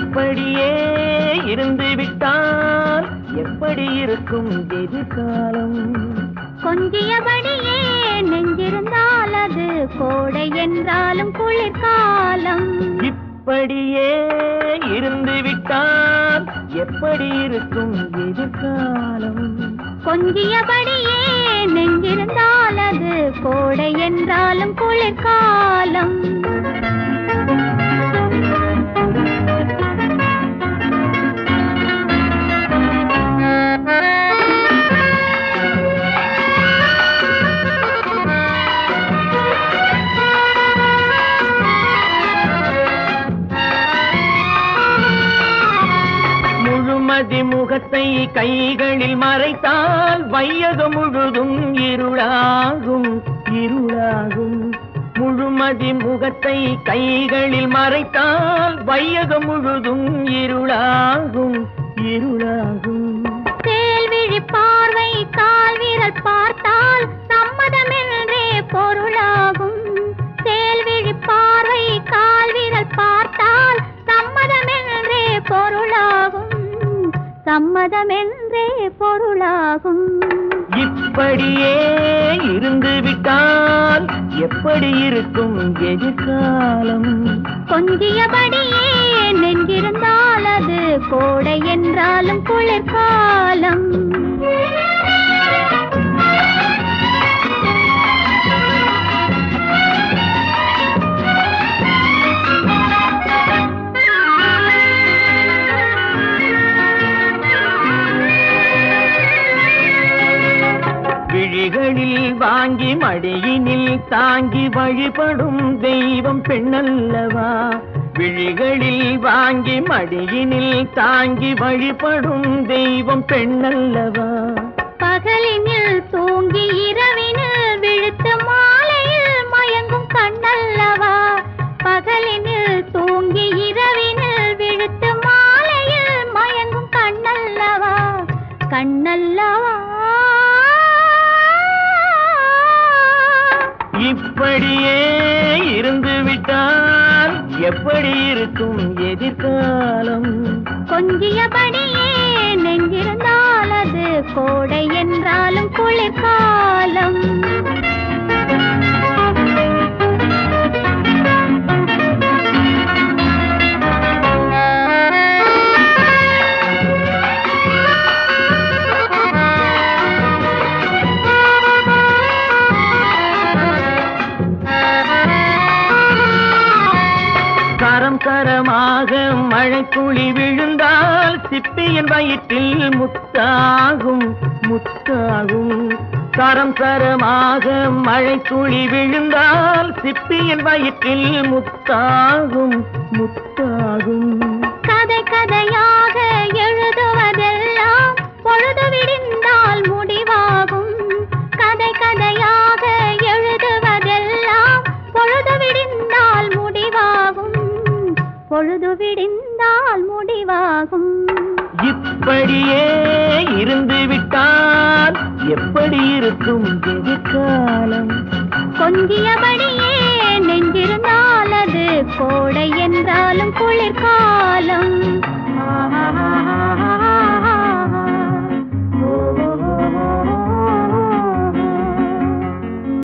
இப்படியே இருந்து விட்டால் எப்படி இருக்கும் எதிர்காலம்? கொஞ்சியபடியே நெஞ்சிருந்தால் அது கோடை என்றாலும் குளிர்காலம். இப்படியே இருந்து விட்டால் எப்படி இருக்கும் எதிர்காலம்? கொஞ்சியபடியே நெஞ்சிருந்தால் அது கோடை என்றாலும் குளிர்காலம். முகத்தை கைகளில் மறைத்தால் வையகம் முழுதும் இருளாகும் இருளாகும். முழுமதி முகத்தை கைகளில் மறைத்தால் வையகம் முழுதும் இருளாகும் இருளாகும். தேல்விழி பார்வை கால் வீரல் பார்த்தால் சம்மதமென்றே பொருளாகும். தேல்விழி பார்வை கால் வீரல் பார்த்தால் சம்மதமென்றே பொருளாகும் சம்மதமென்றே பொருளாகும். இப்படியே இருந்து விட்டால் எப்படி இருக்கும் எதிர்காலம்? கொஞ்சியபடியே நெஞ்சிருந்தால் அது கோடை என்றாலும் குளிர்காலம். விழிகளில் வாங்கி மடியினில் தாங்கி வழிபடும் தெய்வம் பெண்ணல்லவா? விழிகளில் வாங்கி மடியினில் தாங்கி வழிபடும் தெய்வம் பெண்ணல்லவா? பகலினில் தூங்கி இரவினில் விழுத்து மாலையில் மயங்கும் கண்ணல்லவா? பகலினில் தூங்கி இரவினில் விழுத்து மாலையில் மயங்கும் கண்ணல்லவா? கண்ணல்லவா? இப்படியே இருந்து விட்டால் எப்படி இருக்கும் எதிர்காலம்? கொஞ்சியபடியே நெஞ்சிருந்தால் அது கோடை என்றாலும் குளிர்காலம். கரமாக மழைக்குழி விழுந்தால் சிப்பியின் வயிற்றில் முத்தாகும் முத்தாகும். கரம் கரமாக மழைக்குழி விழுந்தால் சிப்பியின் வயிற்றில் முத்தாகும் முத்தாகும். கதை கதையாக எழுதுவதெல்லாம் பொழுது விடிந்தால் முடிவாகும். கதை கதையாக எழுதுவதெல்லாம் பொழுது விடிந்தால் முடிவாகும் பொழுது விடிந்தால் முடிவாகும். இப்படியே இருந்து விட்டால் எப்படி இருக்கும் எதிர்காலம்? கொஞ்சியபடியே நெஞ்சிருந்தால் அது கோடை என்றாலும் குளிர்காலம்.